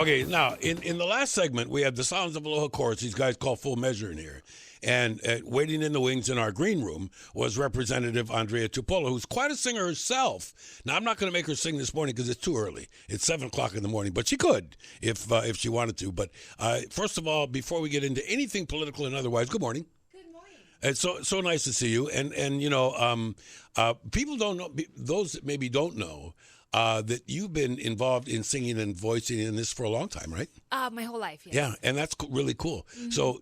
Okay, now, in the last segment, we had the Sounds of Aloha chorus. These guys call Full Measure in here. And waiting in the wings in our green room was Representative Andria Tupola, who's quite a singer herself. Now, I'm not going to make her sing this morning because it's too early. It's 7 o'clock in the morning, but she could if she wanted to. But first of all, before we get into anything political and otherwise, good morning. Good morning. It's so nice to see you. And you know, people don't know, those that maybe don't know, that you've been involved in singing and voicing in this for a long time, right? My whole life, yes. Yeah, and that's really cool. Mm-hmm. So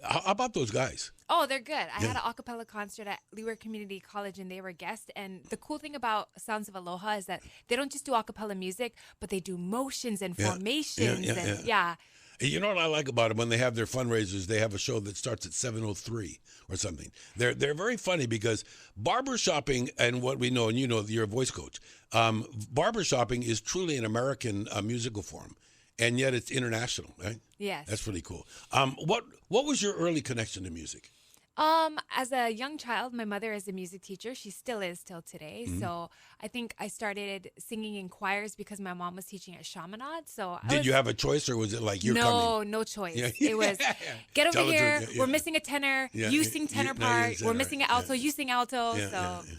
how about those guys? Oh, they're good. I had an a cappella concert at Leeward Community College, and they were guests. And the cool thing about Sounds of Aloha is that they don't just do a cappella music, but they do motions and formations. Yeah. You know what I like about them? When they have their fundraisers, they have a show that starts at 7:03 or something. They're very funny because barbershopping, and what we know, and you know, you're a voice coach, barbershopping is truly an American musical form, and yet it's international, right? Yes. That's pretty cool. What was your early connection to music? As a young child, my mother is a music teacher. She still is till today. Mm-hmm. So I think I started singing in choirs because my mom was teaching at Chaminade. So did you have a choice, or was it like you're coming? No choice. Yeah. It was get over here. We're missing a tenor. Yeah. You sing tenor part. We're missing an alto. You sing alto.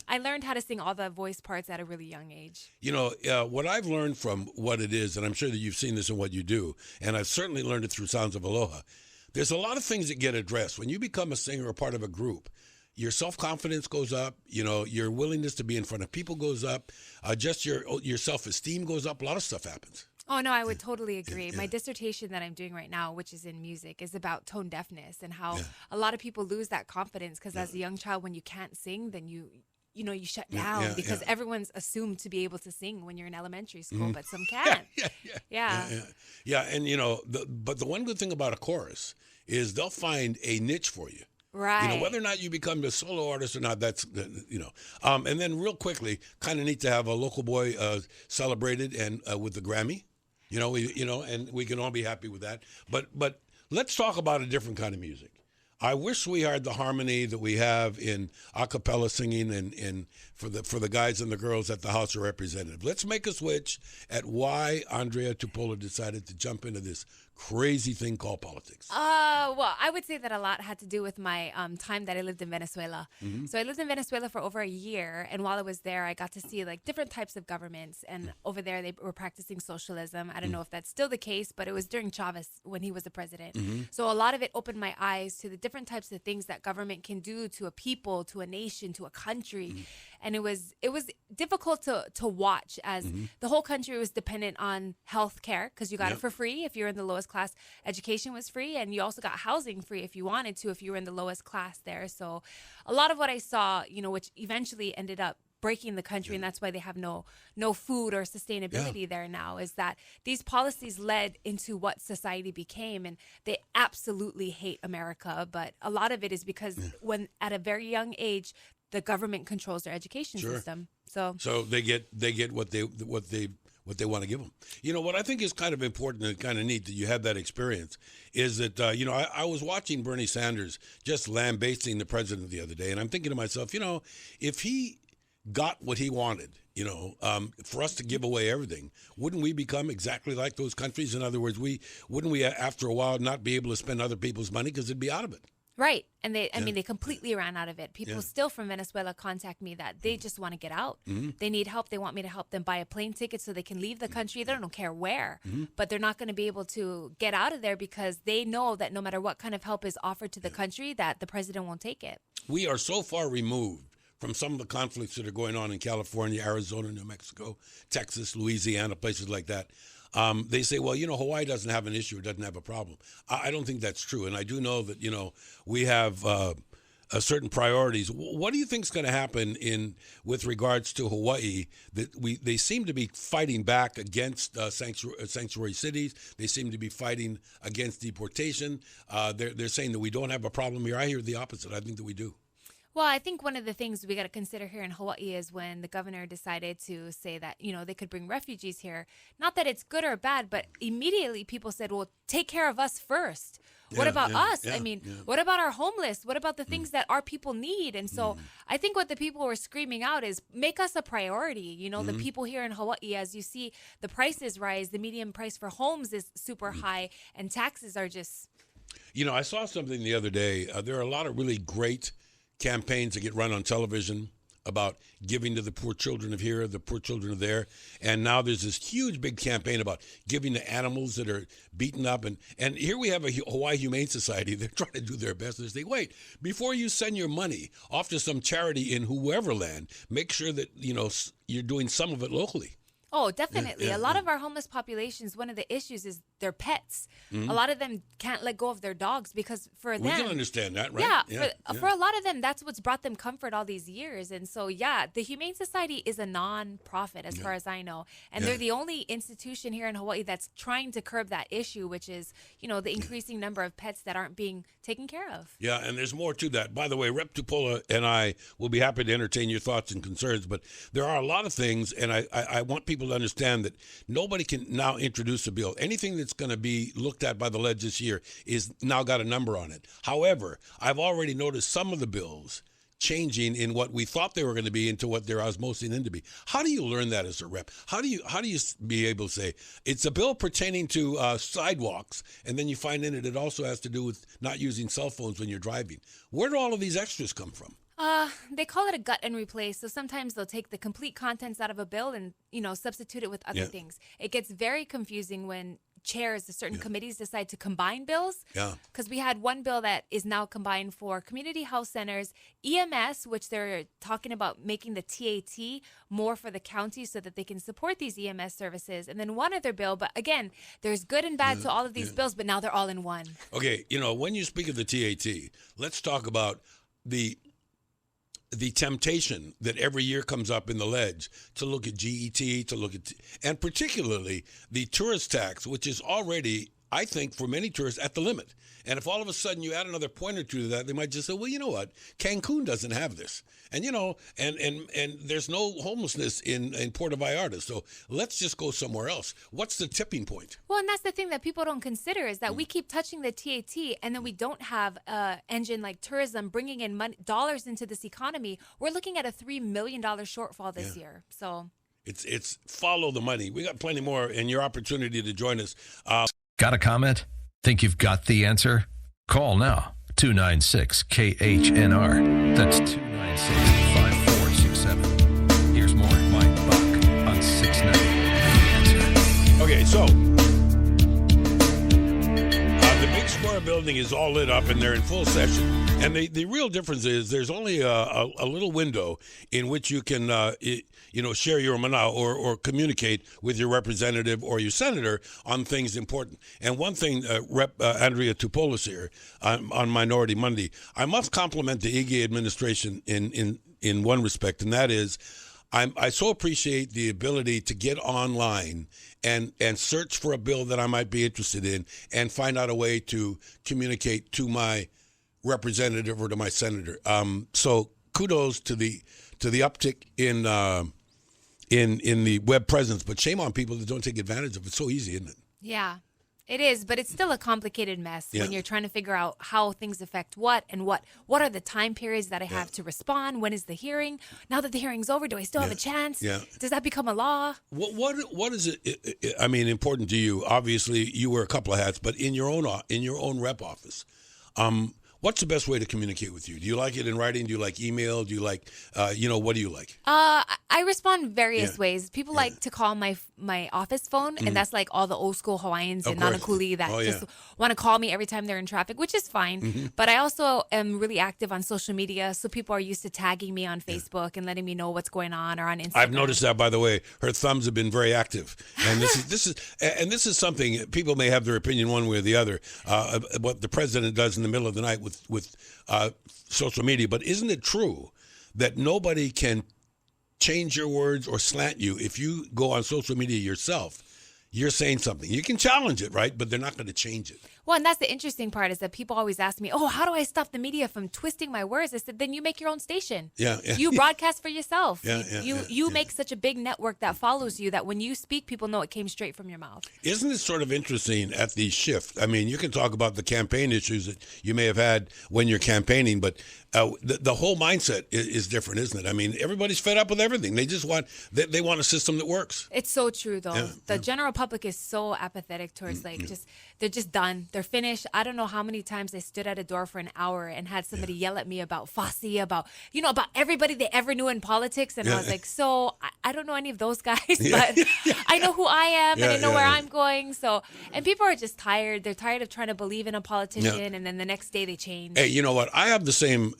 I learned how to sing all the voice parts at a really young age. You know, what I've learned from what it is, and I'm sure that you've seen this in what you do, and I've certainly learned it through Sounds of Aloha. There's a lot of things that get addressed. When you become a singer or part of a group, your self-confidence goes up, you know, your willingness to be in front of people goes up, just your self-esteem goes up, a lot of stuff happens. Oh, no, I would totally agree. My dissertation that I'm doing right now, which is in music, is about tone deafness and how a lot of people lose that confidence because as a young child, when you can't sing, then you shut down because everyone's assumed to be able to sing when you're in elementary school, but some can't. Yeah, and you know, but the one good thing about a chorus is they'll find a niche for you. Right. You know, whether or not you become a solo artist or not, that's, you know. And then real quickly, kind of neat to have a local boy celebrated and with the Grammy. You know, and we can all be happy with that. But let's talk about a different kind of music. I wish we had the harmony that we have in a cappella singing and for the guys and the girls at the House of Representatives. Let's make a switch at why Andria Tupola decided to jump into this crazy thing called politics. Well, I would say that a lot had to do with my time that I lived in Venezuela. Mm-hmm. So I lived in Venezuela for over a year, and while I was there, I got to see like different types of governments, and over there they were practicing socialism. I don't know if that's still the case, but it was during Chavez when he was the president. Mm-hmm. So a lot of it opened my eyes to the different types of things that government can do to a people, to a nation, to a country. Mm-hmm. And it was difficult to watch as the whole country was dependent on health care because you got it for free if you're in the lowest class. Education was free, and you also got housing free if you wanted to, if you were in the lowest class there. So a lot of what I saw, you know, which eventually ended up breaking the country, and that's why they have no food or sustainability there now, is that these policies led into what society became, and they absolutely hate America. But a lot of it is because when at a very young age, the government controls their education system. So they get what they want to give them. You know, what I think is kind of important and kind of neat that you had that experience is that, you know, I was watching Bernie Sanders just lambasting the president the other day, and I'm thinking to myself, you know, if he got what he wanted, you know, for us to give away everything, wouldn't we become exactly like those countries? In other words, wouldn't we, after a while, not be able to spend other people's money because it'd be out of it? Right. And they completely ran out of it. People still from Venezuela contact me that they just want to get out. Mm-hmm. They need help. They want me to help them buy a plane ticket so they can leave the country. They don't care where, but they're not going to be able to get out of there because they know that no matter what kind of help is offered to the country, that the president won't take it. We are so far removed from some of the conflicts that are going on in California, Arizona, New Mexico, Texas, Louisiana, places like that. They say, well, you know, Hawaii doesn't have an issue, it doesn't have a problem. I don't think that's true. And I do know that, you know, we have certain priorities. What do you think is going to happen with regards to Hawaii? That they seem to be fighting back against sanctuary cities. They seem to be fighting against deportation. They're saying that we don't have a problem here. I hear the opposite. I think that we do. Well, I think one of the things we got to consider here in Hawaii is when the governor decided to say that, you know, they could bring refugees here. Not that it's good or bad, but immediately people said, well, take care of us first. What about us? I mean, what about our homeless? What about the things that our people need? And so I think what the people were screaming out is make us a priority. You know, the people here in Hawaii, as you see, the prices rise. The median price for homes is super high, and taxes are just... You know, I saw something the other day. There are a lot of really great campaigns that get run on television about giving to the poor children of here, the poor children of there. And now there's this huge, big campaign about giving to animals that are beaten up. And here we have a Hawaii Humane Society. They're trying to do their best. They say, wait, before you send your money off to some charity in whoever land, make sure that, you know, you're doing some of it locally. Oh, definitely. A lot of our homeless populations, one of the issues is their pets. A lot of them can't let go of their dogs because for them... We can understand that, right? For a lot of them, that's what's brought them comfort all these years. And so, the Humane Society is a non-profit as far as I know. And they're the only institution here in Hawaii that's trying to curb that issue, which is, you know, the increasing number of pets that aren't being taken care of. Yeah, and there's more to that. By the way, Rep. Tupola and I will be happy to entertain your thoughts and concerns, but there are a lot of things, and I want people to understand that nobody can now introduce a bill. Anything that's going to be looked at by the ledge this year is now got a number on it. However, I've already noticed some of the bills changing in what we thought they were going to be into what they're osmosing into be. How do you learn that as a rep? How do you be able to say it's a bill pertaining to sidewalks, and then you find in it also has to do with not using cell phones when you're driving? Where do all of these extras come from? They call it a gut and replace. So sometimes they'll take the complete contents out of a bill and, you know, substitute it with other things. It gets very confusing when chairs of certain committees decide to combine bills. Because we had one bill that is now combined for community health centers, EMS, which they're talking about making the TAT more for the county so that they can support these EMS services. And then one other bill, but again, there's good and bad to all of these bills, but now they're all in one. Okay, you know, when you speak of the TAT, let's talk about the temptation that every year comes up in the ledge to look at GET, to look at, and particularly the tourist tax, which is already, I think, for many tourists at the limit. And if all of a sudden you add another point or two to that, they might just say, well, you know what? Cancun doesn't have this. And, you know, and there's no homelessness in Puerto Vallarta. So let's just go somewhere else. What's the tipping point? Well, and that's the thing that people don't consider is that we keep touching the TAT and then we don't have an engine like tourism bringing in dollars into this economy. We're looking at a $3 million shortfall this year. So it's follow the money. We got plenty more and your opportunity to join us. Got a comment? Think you've got the answer? Call now. 296-KHNR. That's 296-5467. Here's more Mike Buck on 690. Okay, so the big square building is all lit up and they're in full session. And the real difference is there's only a little window in which you can share your mana or communicate with your representative or your senator on things important. And one thing, Rep. Andria Tupola here on Minority Monday, I must compliment the Ige administration in one respect, and that is I so appreciate the ability to get online and search for a bill that I might be interested in and find out a way to communicate to my representative or to my senator. So kudos to the uptick in the web presence, but shame on people that don't take advantage of it. It's so easy, isn't it? Yeah, it is, but it's still a complicated mess when you're trying to figure out how things affect what and what are the time periods that I have to respond? When is the hearing? Now that the hearing's over, do I still have a chance? Does that become a law? What is it? I mean, important to you? Obviously, you wear a couple of hats, but in your own rep office, what's the best way to communicate with you? Do you like it in writing? Do you like email? Do you like, what do you like? I respond various ways. People like to call my office phone, and that's like all the old school Hawaiians in Nanakuli that just want to call me every time they're in traffic, which is fine. But I also am really active on social media, so people are used to tagging me on Facebook and letting me know what's going on, or on Instagram. I've noticed that, by the way. Her thumbs have been very active, and this is something people may have their opinion one way or the other. What the president does in the middle of the night with social media, but isn't it true that nobody can change your words or slant you if you go on social media yourself? You're saying something. You can challenge it, right? But they're not going to change it. Well, and that's the interesting part is that people always ask me, oh, how do I stop the media from twisting my words? I said, then you make your own station. Yeah. You broadcast for yourself. You make such a big network that follows you that when you speak, people know it came straight from your mouth. Isn't it sort of interesting at the shift? I mean, you can talk about the campaign issues that you may have had when you're campaigning, but the whole mindset is different, isn't it? I mean, everybody's fed up with everything. They just want they want a system that works. It's so true, though. The general public is so apathetic towards they're just done. They're finished. I don't know how many times I stood at a door for an hour and had somebody yell at me about Fosse, about everybody they ever knew in politics. And I was like, so I don't know any of those guys, but I know who I am and I know where I'm going. So, and people are just tired. They're tired of trying to believe in a politician and then the next day they change. Hey, you know what? I have the same,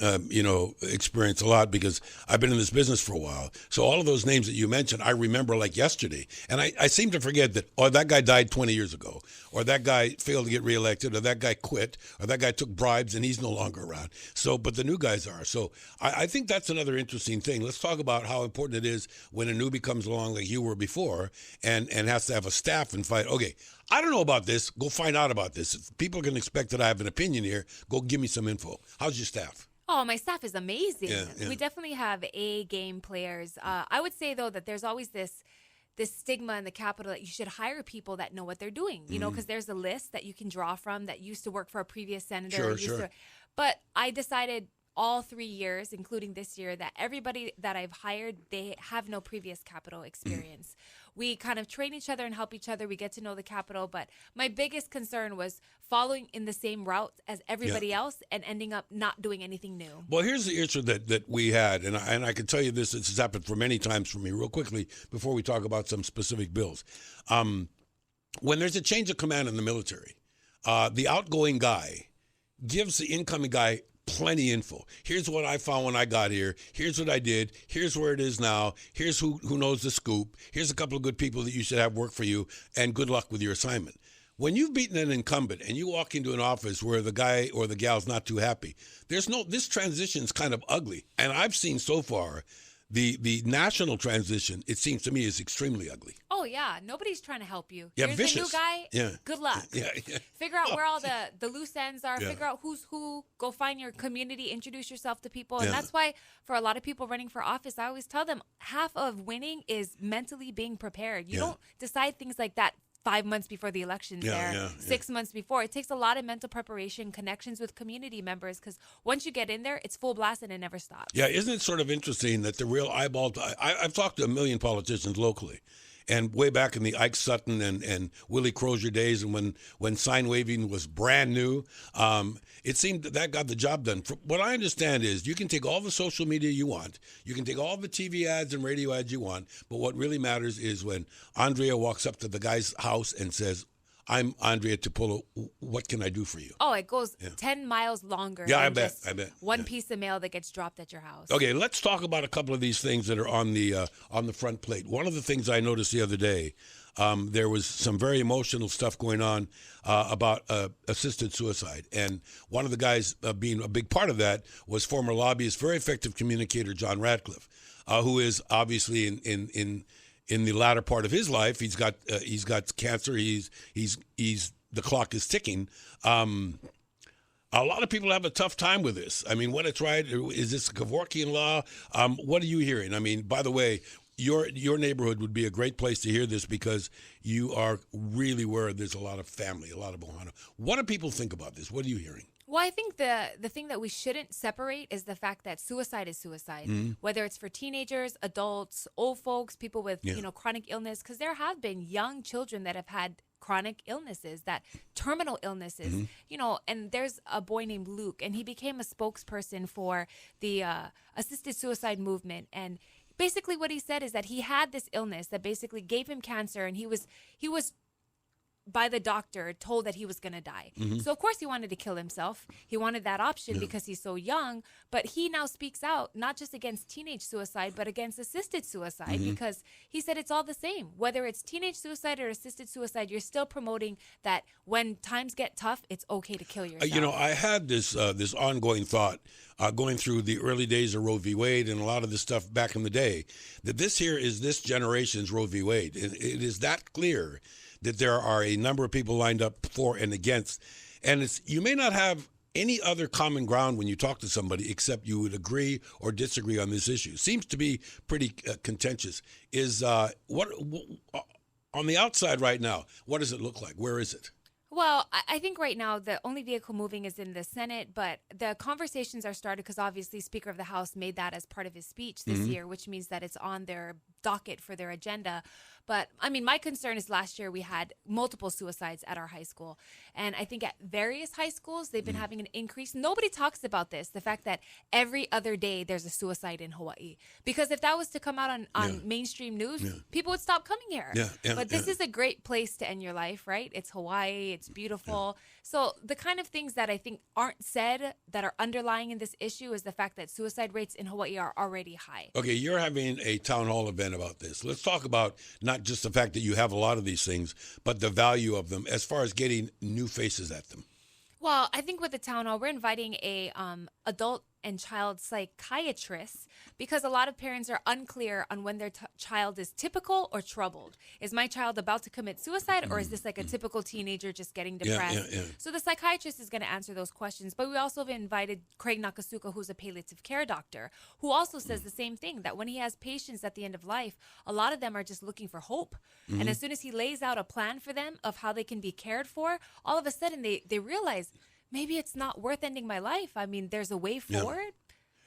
experience a lot because I've been in this business for a while. So all of those names that you mentioned, I remember like yesterday. And I seem to forget that, that guy died 20 years ago, or that guy failed to get reelected, or that guy quit, or that guy took bribes and he's no longer around. So, but the new guys are. So I think that's another interesting thing. Let's talk about how important it is when a newbie comes along like you were before and has to have a staff and fight. Okay, I don't know about this. Go find out about this. If people can expect that I have an opinion here, go give me some info. How's your staff? Oh, my staff is amazing. Yeah. We definitely have A-game players. I would say, though, that there's always this stigma in the Capitol that you should hire people that know what they're doing, because there's a list that you can draw from that used to work for a previous senator. Sure. But I decided all 3 years, including this year, that everybody that I've hired, they have no previous Capitol experience. We kind of train each other and help each other. We get to know the Capitol. But my biggest concern was following in the same route as everybody else and ending up not doing anything new. Well, here's the issue that we had, and I can tell you this has happened for many times for me real quickly before we talk about some specific bills. When there's a change of command in the military, the outgoing guy gives the incoming guy plenty info. Here's what I found when I got here. Here's what I did. Here's where it is now. Here's who knows the scoop. Here's a couple of good people that you should have work for you, and good luck with your assignment. When you've beaten an incumbent and you walk into an office where the guy or the gal's not too happy, this transition's kind of ugly. And I've seen so far the national transition, it seems to me, is extremely ugly. Oh, yeah. Nobody's trying to help you. Yeah, Here's vicious. the new guy. Yeah. Good luck. Yeah. Figure out where all the loose ends are. Yeah. Figure out who's who. Go find your community. Introduce yourself to people. And that's why for a lot of people running for office, I always tell them half of winning is mentally being prepared. You don't decide things like that 5 months before the election's 6 months before. It takes a lot of mental preparation, connections with community members, because once you get in there, it's full blast and it never stops. Yeah, isn't it sort of interesting that the real eyeball... I've talked to a million politicians locally, and way back in the Ike Sutton and Willie Crozier days, and when sign waving was brand new, it seemed that got the job done. From what I understand is you can take all the social media you want, you can take all the TV ads and radio ads you want, but what really matters is when Andria walks up to the guy's house and says, I'm Andria Tupola. What can I do for you? Oh, it goes 10 miles longer. Yeah, than I bet. One piece of mail that gets dropped at your house. Okay, let's talk about a couple of these things that are on the front plate. One of the things I noticed the other day, there was some very emotional stuff going on about assisted suicide. And one of the guys being a big part of that was former lobbyist, very effective communicator John Radcliffe, who is obviously in the latter part of his life. He's got cancer. He's the clock is ticking. A lot of people have a tough time with this. I mean, when it's right, is this a Kevorkian law? What are you hearing? I mean, by the way, your neighborhood would be a great place to hear this because you are really where there's a lot of family, a lot of Ohana. What do people think about this? What are you hearing? Well, I think the thing that we shouldn't separate is the fact that suicide is suicide, whether it's for teenagers, adults, old folks, people with chronic illness, because there have been young children that have had chronic illnesses, that terminal illnesses, and there's a boy named Luke, and he became a spokesperson for the assisted suicide movement. And basically what he said is that he had this illness that basically gave him cancer, and he was by the doctor told that he was going to die. So of course he wanted to kill himself. He wanted that option because he's so young, but he now speaks out not just against teenage suicide, but against assisted suicide, because he said it's all the same. Whether it's teenage suicide or assisted suicide, you're still promoting that when times get tough, it's okay to kill yourself. I had this ongoing thought going through the early days of Roe v. Wade and a lot of this stuff back in the day, that this here is this generation's Roe v. Wade. It is that clear that there are a number of people lined up for and against. And you may not have any other common ground when you talk to somebody except you would agree or disagree on this issue. Seems to be pretty contentious. What on the outside right now, what does it look like? Where is it? Well, I think right now the only vehicle moving is in the Senate, but the conversations are started because obviously Speaker of the House made that as part of his speech this year, which means that it's on their docket for their agenda. But I mean, my concern is last year we had multiple suicides at our high school. And I think at various high schools, they've been having an increase. Nobody talks about this, the fact that every other day there's a suicide in Hawaii. Because if that was to come out on mainstream news, people would stop coming here. But this is a great place to end your life, right? It's Hawaii. It's beautiful. So the kind of things that I think aren't said that are underlying in this issue is the fact that suicide rates in Hawaii are already high. Okay, you're having a town hall event about this. Let's talk about not just the fact that you have a lot of these things, but the value of them as far as getting new faces at them. Well, I think with the town hall, we're inviting a adult and child psychiatrist because a lot of parents are unclear on when their child is typical or troubled. Is my child about to commit suicide, or is this like a typical teenager just getting depressed? So the psychiatrist is going to answer those questions. But we also have invited Craig Nakasuka, who's a palliative care doctor, who also says the same thing, that when he has patients at the end of life, a lot of them are just looking for hope. And as soon as he lays out a plan for them of how they can be cared for, all of a sudden they realize, maybe it's not worth ending my life. I mean, there's a way forward.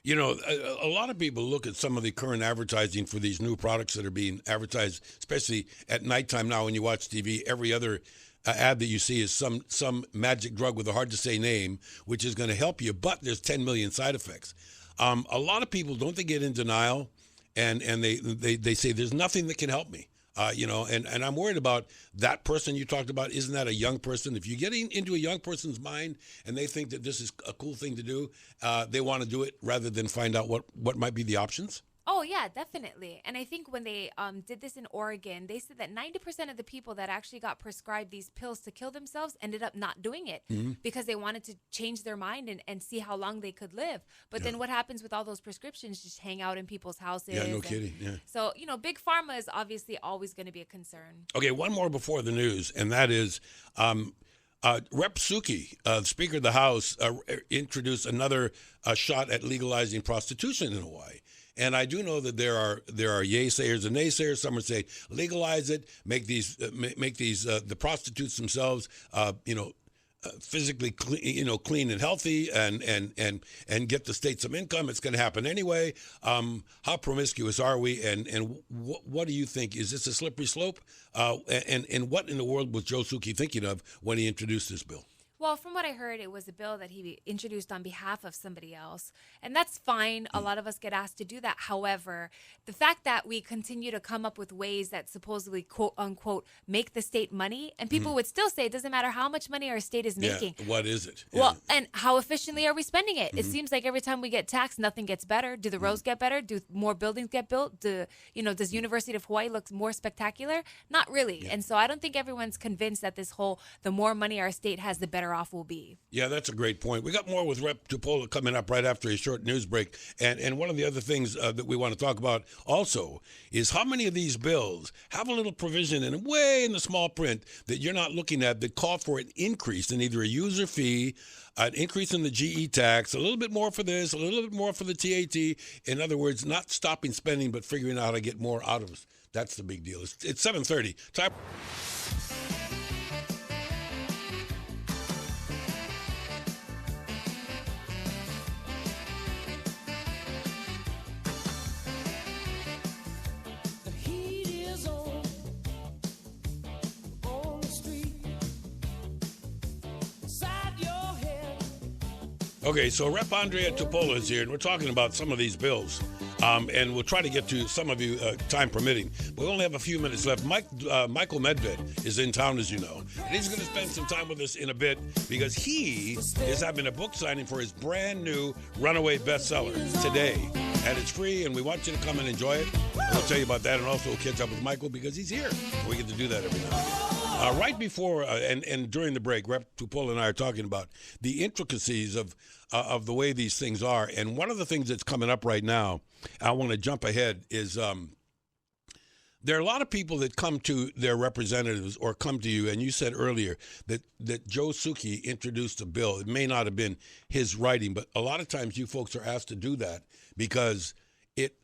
You know, a lot of people look at some of the current advertising for these new products that are being advertised, especially at nighttime now when you watch TV. Every other ad that you see is some magic drug with a hard-to-say name, which is going to help you, but there's 10 million side effects. A lot of people, don't they get in denial, and they say, there's nothing that can help me. And I'm worried about that person you talked about. Isn't that a young person? If you get into a young person's mind and they think that this is a cool thing to do, they want to do it rather than find out what might be the options? Oh, yeah, definitely. And I think when they did this in Oregon, they said that 90% of the people that actually got prescribed these pills to kill themselves ended up not doing it because they wanted to change their mind and see how long they could live. But then what happens with all those prescriptions? Just hang out in people's houses. Yeah, no kidding. Yeah. So, big pharma is obviously always going to be a concern. Okay, one more before the news, and that is Rep. Suki, Speaker of the House, introduced another shot at legalizing prostitution in Hawaii. And I do know that there are yay-sayers and naysayers. Some are saying legalize it, make these the prostitutes themselves, physically clean and healthy, and get the state some income. It's going to happen anyway. How promiscuous are we? And what do you think? Is this a slippery slope? And what in the world was Joe Suki thinking of when he introduced this bill? Well, from what I heard, it was a bill that he introduced on behalf of somebody else. And that's fine. A lot of us get asked to do that. However, the fact that we continue to come up with ways that supposedly, quote unquote, make the state money, and people would still say it doesn't matter how much money our state is making. Yeah, what is it? Well, and how efficiently are we spending it? It seems like every time we get taxed, nothing gets better. Do the roads get better? Do more buildings get built? Does University of Hawaii look more spectacular? Not really. Yeah. And so I don't think everyone's convinced that the more money our state has, the better off will be. Yeah, that's a great point. We got more with Rep. Tupola coming up right after a short news break. And one of the other things that we want to talk about also is how many of these bills have a little provision way in the small print that you're not looking at that call for an increase in either a user fee, an increase in the GE tax, a little bit more for this, a little bit more for the TAT. In other words, not stopping spending, but figuring out how to get more out of us. That's the big deal. It's 7:30. Time. Okay, so Rep. Andria Tupola is here, and we're talking about some of these bills. And we'll try to get to some of you, time permitting. We only have a few minutes left. Michael Medved is in town, as you know. And he's going to spend some time with us in a bit because he is having a book signing for his brand new runaway bestseller today. And it's free, and we want you to come and enjoy it. And we'll tell you about that, and also we'll catch up with Michael because he's here. We get to do that every now and then. Right before and during the break, Rep. Tupola and I are talking about the intricacies of the way these things are. And one of the things that's coming up right now, I want to jump ahead, is there are a lot of people that come to their representatives or come to you, and you said earlier that Joe Suki introduced a bill. It may not have been his writing, but a lot of times you folks are asked to do that because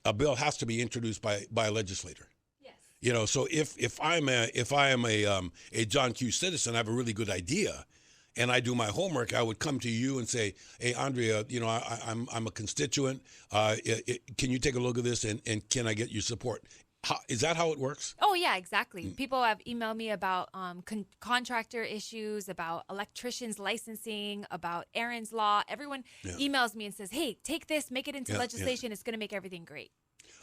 a bill has to be introduced by a legislator. Yes. So if I am a John Q. citizen, I have a really good idea, and I do my homework, I would come to you and say, hey, Andria, I'm a constituent. Can you take a look at this, and can I get your support? Is that how it works? Oh, yeah, exactly. People have emailed me about contractor issues, about electricians licensing, about Aaron's Law. Everyone emails me and says, hey, take this, make it into legislation. It's going to make everything great.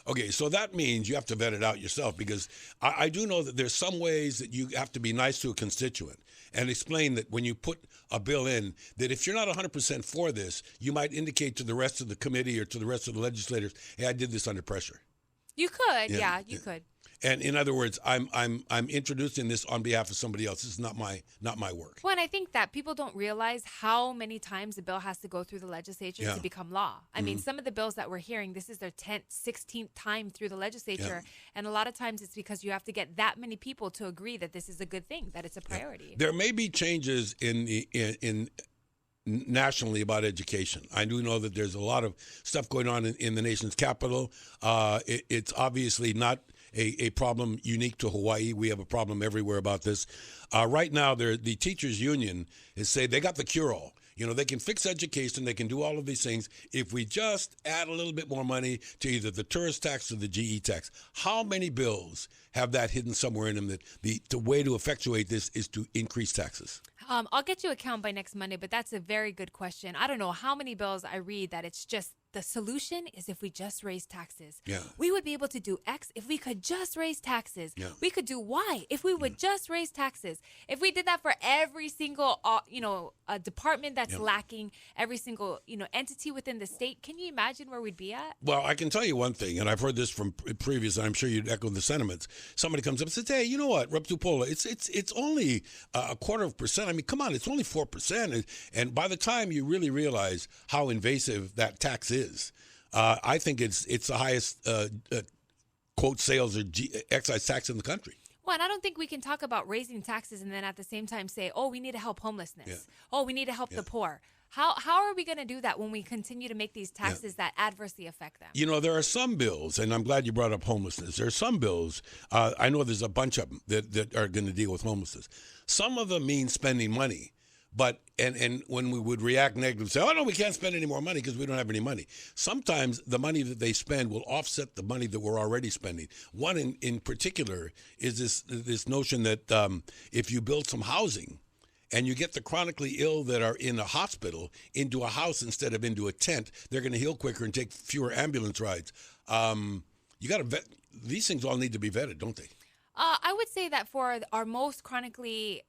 Okay, so that means you have to vet it out yourself, because I do know that there's some ways that you have to be nice to a constituent and explain that when you put a bill in, that if you're not 100% for this, you might indicate to the rest of the committee or to the rest of the legislators, hey, I did this under pressure. You could, you could. And in other words, I'm introducing this on behalf of somebody else. This is not my work. Well, and I think that people don't realize how many times a bill has to go through the legislature to become law. I mean, some of the bills that we're hearing, this is their 10th, 16th time through the legislature, and a lot of times it's because you have to get that many people to agree that this is a good thing, that it's a priority. There may be changes in nationally about education. I do know that there's a lot of stuff going on in the nation's capital. It's obviously not a problem unique to Hawaii. We have a problem everywhere about this. Right now, the teachers union is saying they got the cure-all. They can fix education. They can do all of these things if we just add a little bit more money to either the tourist tax or the GE tax. How many bills have that hidden somewhere in them that the way to effectuate this is to increase taxes? I'll get you a count by next Monday, but that's a very good question. I don't know how many bills I read that it's just the solution is if we just raise taxes. Yeah. We would be able to do X if we could just raise taxes. Yeah. We could do Y if we would just raise taxes. If we did that for every single, department that's lacking, every single, entity within the state, can you imagine where we'd be at? Well, I can tell you one thing, and I've heard this from previous, and I'm sure you'd echo the sentiments. Somebody comes up and says, hey, you know what, Rep. Tupola, it's only a 0.25%. I mean, come on, it's only 4%. And by the time you really realize how invasive that tax is, I think it's the highest quote sales or excise tax in the country. Well, and I don't think we can talk about raising taxes and then at the same time say, oh, we need to help homelessness. Yeah. Oh, we need to help the poor. How are we going to do that when we continue to make these taxes that adversely affect them? There are some bills, and I'm glad you brought up homelessness. There are some bills, I know there's a bunch of them that are going to deal with homelessness. Some of them mean spending money. But and when we would react negatively, say, oh, no, we can't spend any more money because we don't have any money. Sometimes the money that they spend will offset the money that we're already spending. One in particular is this notion that if you build some housing and you get the chronically ill that are in a hospital into a house instead of into a tent, they're going to heal quicker and take fewer ambulance rides. You got to vet. These things all need to be vetted, don't they? I would say that for our most chronically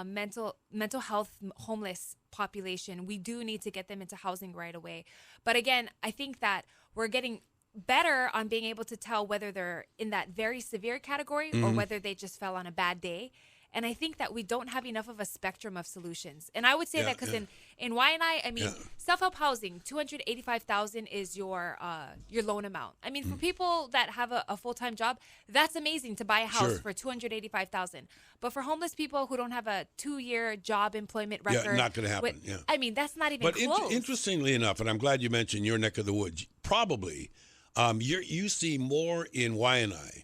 mental health homeless population, we do need to get them into housing right away. But again, I think that we're getting better on being able to tell whether they're in that very severe category or whether they just fell on a bad day. And I think that we don't have enough of a spectrum of solutions. And I would say that because in Waianae, I mean, self-help housing, $285,000 is your loan amount. I mean, for people that have a full-time job, that's amazing to buy a house for $285,000. But for homeless people who don't have a 2-year job employment record, not going to happen. I mean, that's not even close. But interestingly enough, and I'm glad you mentioned your neck of the woods, probably you see more in Waianae.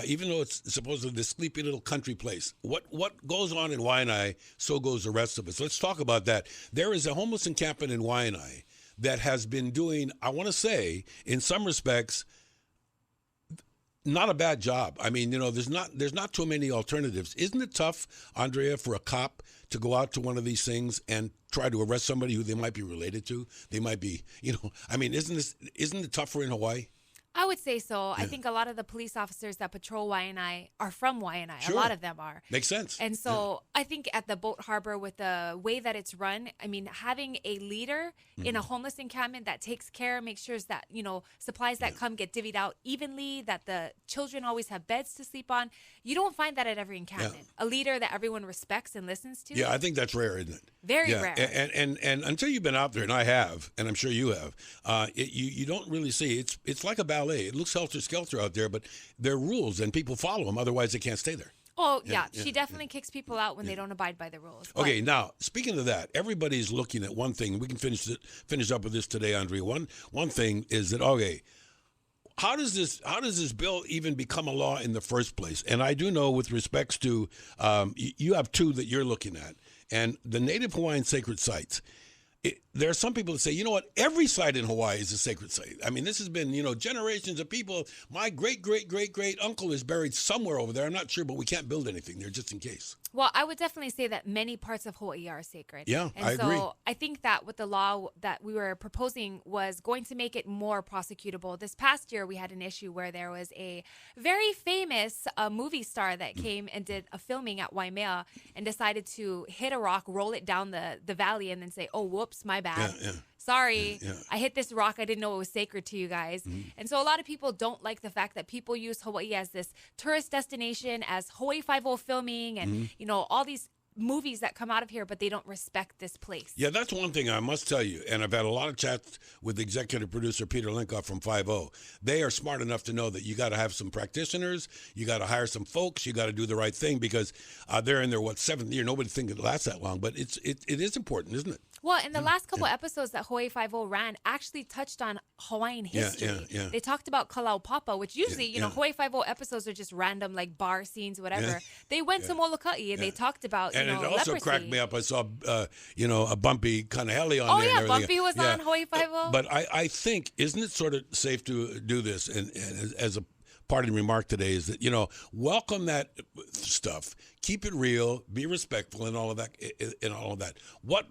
Even though it's supposedly this sleepy little country place, what goes on in Waianae, so goes the rest of us. Let's talk about that. There is a homeless encampment in Waianae that has been doing, I want to say, in some respects, not a bad job. I mean, there's not too many alternatives. Isn't it tough, Andria, for a cop to go out to one of these things and try to arrest somebody who they might be related to? They might be, I mean, isn't it tougher in Hawaii? I would say so. Yeah. I think a lot of the police officers that patrol Waianae are from Waianae. Sure. A lot of them are. Makes sense. And so I think at the boat harbor with the way that it's run, I mean, having a leader in a homeless encampment that takes care, makes sure that, supplies that come get divvied out evenly, that the children always have beds to sleep on. You don't find that at every encampment. Yeah. A leader that everyone respects and listens to. Yeah, I think that's rare, isn't it? Very rare. And until you've been out there, and I have, and I'm sure you have, you don't really see. It's like a ballet. Hale. It looks helter-skelter out there, but there are rules, and people follow them. Otherwise, they can't stay there. Oh, yeah. She definitely kicks people out when they don't abide by the rules. Okay, now, speaking of that, everybody's looking at one thing. We can finish up with this today, Andrea. One thing is that, okay, how does this bill even become a law in the first place? And I do know with respects to, you have two that you're looking at, and the Native Hawaiian sacred sites. There are some people that say, you know what, every site in Hawaii is a sacred site. I mean, this has been, generations of people. My great uncle is buried somewhere over there. I'm not sure, but we can't build anything there just in case. Well, I would definitely say that many parts of Hawaii are sacred. Yeah, and I agree. So I think that with the law that we were proposing was going to make it more prosecutable. This past year, we had an issue where there was a very famous movie star that came and did a filming at Waimea and decided to hit a rock, roll it down the valley, and then say, oh, whoops, my bad. Yeah. Sorry, I hit this rock. I didn't know it was sacred to you guys. And so a lot of people don't like the fact that people use Hawaii as this tourist destination, as Hawaii Five-0 filming, and, all these movies that come out of here, but they don't respect this place. Yeah, that's one thing I must tell you, and I've had a lot of chats with executive producer Peter Linkoff from 5-0. They are smart enough to know that you got to have some practitioners, you got to hire some folks, you got to do the right thing, because they're in their, seventh year. Nobody thinks it lasts that long, but it is important, isn't it? Well, in the last couple episodes that Hawaii Five-0 ran actually touched on Hawaiian history. Yeah. They talked about Kalaeloa, which usually, Hawaii Five-0 episodes are just random, like bar scenes, whatever. Yeah. They went to Molokai and they talked about, and it also leprosy. cracked me up. I saw, a bumpy kind of Hale on there. Oh, and yeah, everything. Bumpy was on Hawaii Five-0. But I think, isn't it sort of safe to do this? And as a parting remark today is that, welcome that stuff. Keep it real. Be respectful and all of that. What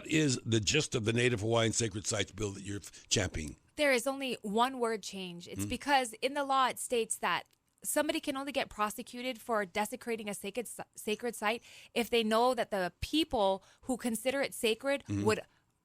is the gist of the Native Hawaiian Sacred Sites Bill that you're championing? There is only one word change. It's because in the law it states that somebody can only get prosecuted for desecrating a sacred site if they know that the people who consider it sacred would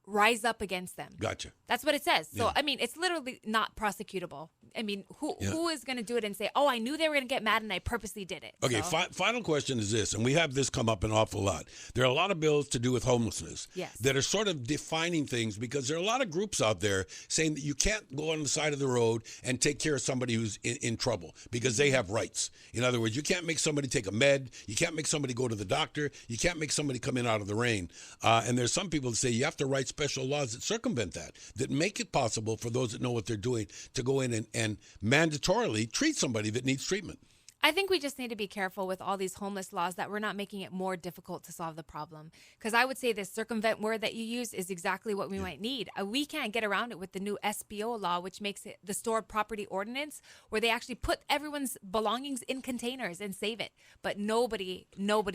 rise up against them. Gotcha. That's what it says. So, I mean, it's literally not prosecutable. I mean, who is going to do it and say, oh, I knew they were going to get mad and I purposely did it? Okay, so. Final question is this, and we have this come up an awful lot. There are a lot of bills to do with homelessness that are sort of defining things, because there are a lot of groups out there saying that you can't go on the side of the road and take care of somebody who's in trouble because they have rights. In other words, you can't make somebody take a med. You can't make somebody go to the doctor. You can't make somebody come in out of the rain. And there's some people that say you have to write special laws that circumvent that make it possible for those that know what they're doing to go in and mandatorily treat somebody that needs treatment. I think we just need to be careful with all these homeless laws that we're not making it more difficult to solve the problem. Because I would say this circumvent word that you use is exactly what we might need. We can't get around it with the new SBO law, which makes it the stored property ordinance, where they actually put everyone's belongings in containers and save it. But nobody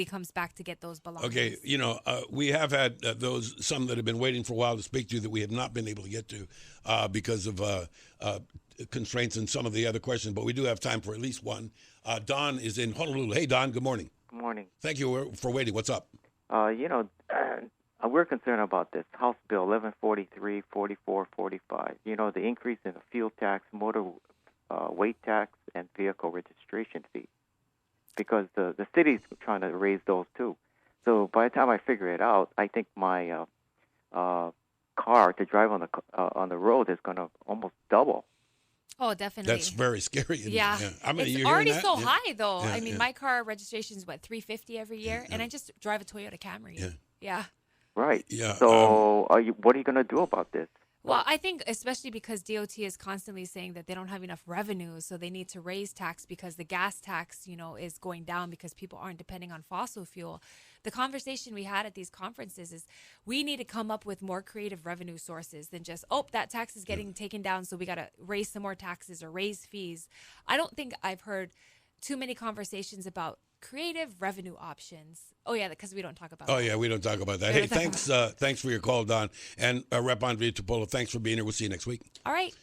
comes back to get those belongings. Okay, we have had some that have been waiting for a while to speak to that we have not been able to get to because of constraints and some of the other questions, but we do have time for at least one. Don is in Honolulu. Hey, Don, good morning. Good morning. Thank you for waiting. What's up? We're concerned about this House Bill 1143, 44, 45. The increase in the fuel tax, motor weight tax, and vehicle registration fee. Because the city's trying to raise those too. So by the time I figure it out, I think my car to drive on the road is going to almost double. Oh, definitely. That's very scary. Yeah. I mean, it's already so high, though. I mean, my car registration is, $350 every year, and I just drive a Toyota Camry. Yeah. Right. Yeah. So what are you going to do about this? Well, I think especially because DOT is constantly saying that they don't have enough revenue, so they need to raise tax because the gas tax, is going down because people aren't depending on fossil fuel. The conversation we had at these conferences is we need to come up with more creative revenue sources than just, that tax is getting taken down, so we got to raise some more taxes or raise fees. I don't think I've heard too many conversations about creative revenue options. Oh, yeah, because we don't talk about that. Oh, yeah, we don't talk about that. Hey, thanks for your call, Don. And Rep. Andria Tupola, thanks for being here. We'll see you next week. All right.